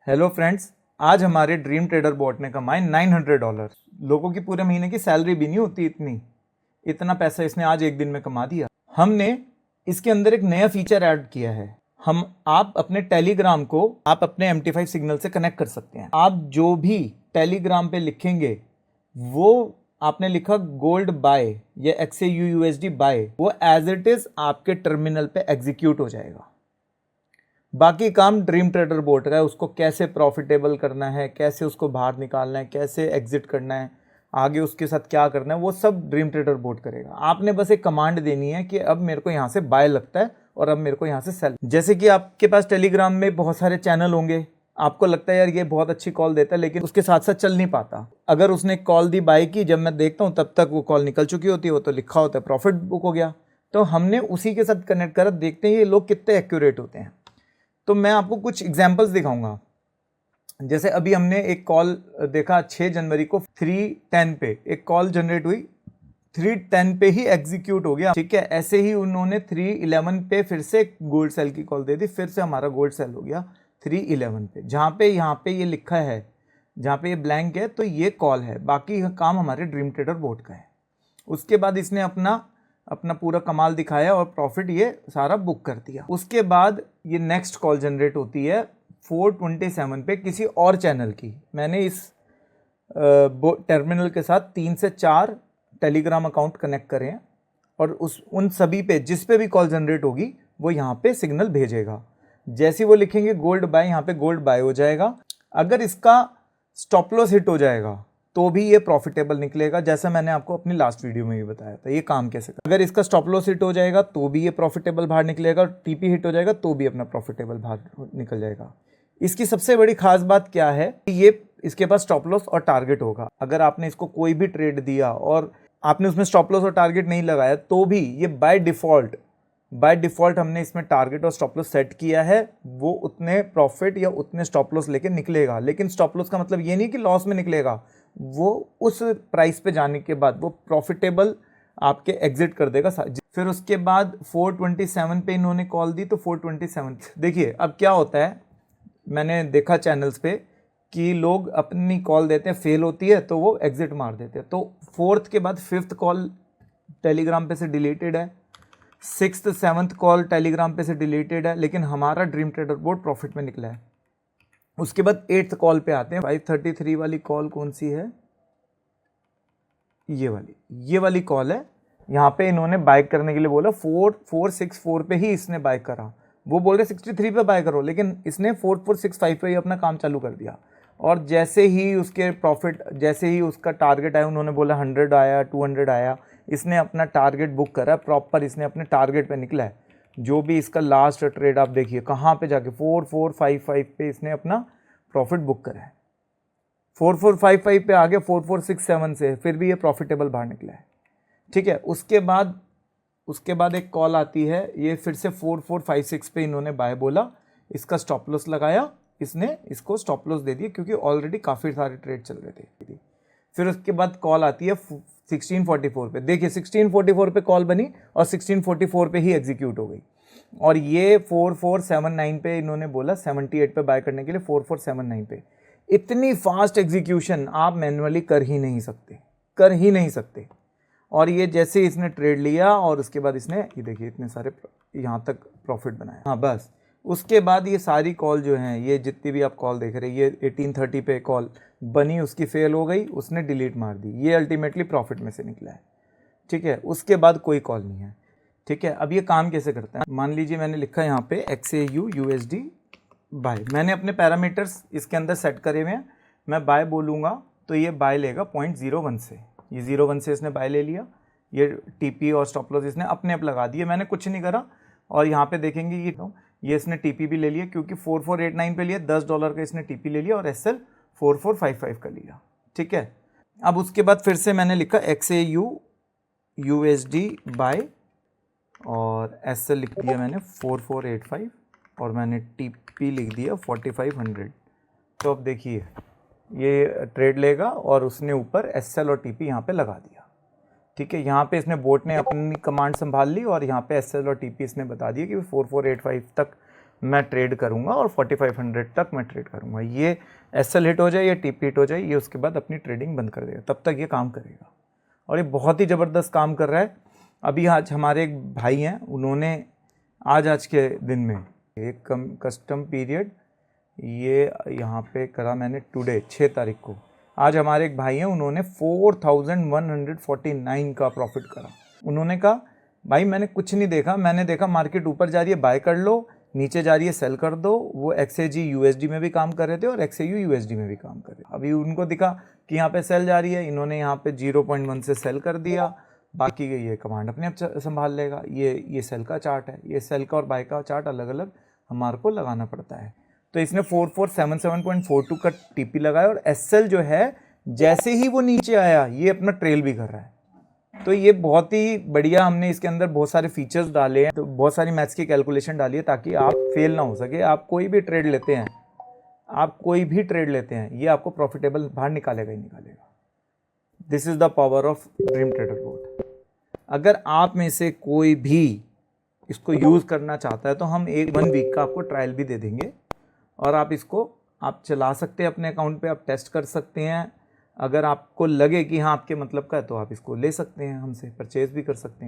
Hello friends, आज हमारे dream trader bot ने कमाए $900। लोगों की पूरे महीने की सैलरी भी नहीं होती इतना पैसा इसने आज एक दिन में कमा दिया। हमने इसके अंदर एक नया फीचर ऐड किया है। आप अपने टेलीग्राम को आप अपने MT5 सिग्नल से कनेक्ट कर सकते हैं। आप जो भी टेलीग्राम पे लिखेंगे वो आपने लिखा गोल्ड बाय या XAUUSD बाय, वो एज इट इज आपके टर्मिनल पे एग्जीक्यूट हो जाएगा। बाकी काम ड्रीम ट्रेडर बोट का है, उसको कैसे प्रॉफिटेबल करना है, कैसे उसको बाहर निकालना है, कैसे एग्जिट करना है, आगे उसके साथ क्या करना है, वो सब ड्रीम ट्रेडर बोट करेगा। आपने बस एक कमांड देनी है कि अब मेरे को यहाँ से बाय लगता है और अब मेरे को यहाँ से सेल। जैसे कि आपके पास टेलीग्राम में बहुत सारे चैनल होंगे, आपको लगता है यार ये बहुत अच्छी कॉल देता है, लेकिन उसके साथ साथ चल नहीं पाता। अगर उसने कॉल दी बाय की, जब मैं देखता हूँ तब तक वो कॉल निकल चुकी होती है, वो तो लिखा होता है प्रॉफिट बुक हो गया। तो हमने उसी के साथ कनेक्ट करा, देखते हैं ये लोग कितने एक्यूरेट होते हैं। तो मैं आपको कुछ एग्जांपल्स दिखाऊंगा। जैसे अभी हमने एक कॉल देखा 6 जनवरी को 3:10 पे एक कॉल जनरेट हुई, 3:10 पे ही एग्जीक्यूट हो गया। ठीक है, ऐसे ही उन्होंने 3:11 पे फिर से गोल्ड सेल की कॉल दे दी, फिर से हमारा गोल्ड सेल हो गया 3:11 पे। जहाँ पे ये लिखा है, जहाँ पे ये ब्लैंक है, तो ये कॉल है। बाकी काम हमारे ड्रीम ट्रेडर बोट का है। उसके बाद इसने अपना पूरा कमाल दिखाया और प्रॉफिट ये सारा बुक कर दिया। उसके बाद ये नेक्स्ट कॉल जनरेट होती है 4:27 पे किसी और चैनल की। मैंने इस टर्मिनल के साथ 3 से 4 टेलीग्राम अकाउंट कनेक्ट करे हैं और उन सभी पे जिस पे भी कॉल जनरेट होगी वो यहाँ पे सिग्नल भेजेगा। जैसे वो लिखेंगे गोल्ड बाय, यहाँ पे गोल्ड बाय हो जाएगा। अगर इसका स्टॉप लॉस हिट हो जाएगा तो भी ये प्रॉफिटेबल निकलेगा, जैसा मैंने आपको अपनी लास्ट वीडियो में भी बताया था ये काम कैसे कर। अगर इसका स्टॉप लॉस हिट हो जाएगा तो भी ये प्रॉफिटेबल बाहर निकलेगा, टीपी हिट हो जाएगा तो भी अपना प्रॉफिटेबल बाहर निकल जाएगा। इसकी सबसे बड़ी खास बात क्या है कि ये इसके पास स्टॉप लॉस और टारगेट होगा। अगर आपने इसको कोई भी ट्रेड दिया और आपने उसमें स्टॉप लॉस और टारगेट नहीं लगाया तो भी ये बाय डिफॉल्ट हमने इसमें टारगेट और स्टॉप लॉस सेट किया है, वो उतने प्रॉफिट या उतने स्टॉप लॉस लेके निकलेगा। लेकिन स्टॉप लॉस का मतलब ये नहीं कि लॉस में निकलेगा, वो उस प्राइस पे जाने के बाद वो प्रॉफिटेबल आपके एग्जिट कर देगा। फिर उसके बाद 4:27 पे इन्होंने कॉल दी, तो 4:27 देखिए अब क्या होता है। मैंने देखा चैनल्स पे कि लोग अपनी कॉल देते हैं, फेल होती है तो वो एग्जिट मार देते हैं। तो 4th के बाद 5th कॉल टेलीग्राम पे से डिलीटेड है, 6th 7th कॉल टेलीग्राम पे से डिलीटेड है, लेकिन हमारा ड्रीम ट्रेडर बोर्ड प्रॉफिट में निकला है। उसके बाद 8th कॉल पे आते हैं। 5:33 वाली कॉल कौन सी है? ये वाली कॉल है। यहाँ पे इन्होंने बाय करने के लिए बोला, 4464 पे ही इसने बाय करा। वो बोल रहे 63 पे बाय करो, लेकिन इसने 4465 पे ही अपना काम चालू कर दिया। और जैसे ही उसके प्रॉफिट, जैसे ही उसका टारगेट आया, उन्होंने बोला 100 आया, 200 आया, इसने अपना टारगेट बुक करा प्रॉपर, इसने अपने टारगेट पे निकला है। जो भी इसका लास्ट ट्रेड आप देखिए कहाँ पे जाके 4455 पे इसने अपना प्रॉफिट बुक करा है। 4455 पे आ गया 4467 से, फिर भी ये प्रॉफिटेबल बाहर निकला है। ठीक है, उसके बाद एक कॉल आती है, ये फिर से 4456 पे इन्होंने बाय बोला, इसका स्टॉप लॉस लगाया, इसने इसको स्टॉप लॉस दे दिया क्योंकि ऑलरेडी काफ़ी सारे ट्रेड चल रहे थे। फिर उसके बाद कॉल आती है 1644 पे। देखिए 1644 पे कॉल बनी और 1644 पे ही एग्जीक्यूट हो गई। और ये 4479 पे इन्होंने बोला 78 पे बाय करने के लिए, 4479 पे। इतनी फास्ट एग्जीक्यूशन आप मैन्युअली कर ही नहीं सकते। और ये जैसे इसने ट्रेड लिया और उसके बाद इसने ये देखिए इतने सारे यहाँ तक प्रॉफिट बनाया। हाँ बस, उसके बाद ये सारी कॉल जो हैं, ये जितनी भी आप कॉल देख रहे हैं, ये 1830 पे कॉल बनी, उसकी फेल हो गई, उसने डिलीट मार दी, ये अल्टीमेटली प्रॉफिट में से निकला है। ठीक है, उसके बाद कोई कॉल नहीं है। ठीक है, अब ये काम कैसे करता है, मान लीजिए मैंने लिखा है यहाँ पे XAUUSD बाय। मैंने अपने पैरामीटर्स इसके अंदर सेट करे हुए हैं। मैं बाय बोलूँगा तो ये बाय लेगा 0.01 से, ये 0.1 से इसने बाय ले लिया। ये टीपी और स्टॉप लॉस इसने अपने आप लगा दिए, मैंने कुछ नहीं करा। और यहाँ पे देखेंगे ये इसने टीपी भी ले लिया क्योंकि 4489 पे लिया, $10 का इसने टीपी ले लिया और SL 4455 का लिया। ठीक है, अब उसके बाद फिर से मैंने लिखा XAUUSD बाय और SL लिख दिया मैंने 4485 और मैंने टीपी लिख दिया 4500। तो अब देखिए ये ट्रेड लेगा और उसने ऊपर SL और टीपी यहाँ पे लगा दिया। ठीक है, यहाँ पे इसने बोट ने अपनी कमांड संभाल ली और यहाँ पे SL और TP इसने बता दिया कि 4485 तक मैं ट्रेड करूँगा और 4500 तक मैं ट्रेड करूँगा। ये एसएल हिट हो जाए या टीपी हिट हो जाए, ये उसके बाद अपनी ट्रेडिंग बंद कर देगा, तब तक ये काम करेगा और ये बहुत ही ज़बरदस्त काम कर रहा है। अभी आज हमारे एक भाई हैं, उन्होंने आज के दिन में एक कस्टम पीरियड ये यहाँ पे करा मैंने टुडे 6 तारीख को। आज हमारे एक भाई हैं, उन्होंने 4149 का प्रॉफिट करा। उन्होंने कहा भाई मैंने कुछ नहीं देखा, मैंने देखा मार्केट ऊपर जा रही है बाय कर लो, नीचे जा रही है सेल कर दो। वो XAG USD में भी काम कर रहे थे और XAU USD में भी काम कर रहे थे। अभी उनको दिखा कि यहाँ पे सेल जा रही है, इन्होंने यहाँ पे 0.1 से सेल कर दिया, बाकी ये कमांड अपने आप संभाल लेगा। ये सेल का चार्ट है, ये सेल का और बाय का चार्ट अलग अलग हमारे को लगाना पड़ता है। तो इसने 4477.42 का टीपी लगाया और एसएल जो है जैसे ही वो नीचे आया ये अपना ट्रेल भी कर रहा है। तो ये बहुत ही बढ़िया, हमने इसके अंदर बहुत सारे फीचर्स डाले हैं, तो बहुत सारी मैथ्स की कैलकुलेशन डाली है ताकि आप फेल ना हो सके। आप कोई भी ट्रेड लेते हैं, ये आपको प्रॉफिटेबल बाहर निकालेगा ही निकालेगा। This is the power of dream trader board. अगर आप में से कोई भी इसको यूज़ करना चाहता है तो हम 1 वीक का आपको ट्रायल भी दे देंगे और आप इसको चला सकते हैं अपने अकाउंट पे, आप टेस्ट कर सकते हैं। अगर आपको लगे कि हाँ आपके मतलब का है तो आप इसको ले सकते हैं, हमसे परचेज़ भी कर सकते हैं।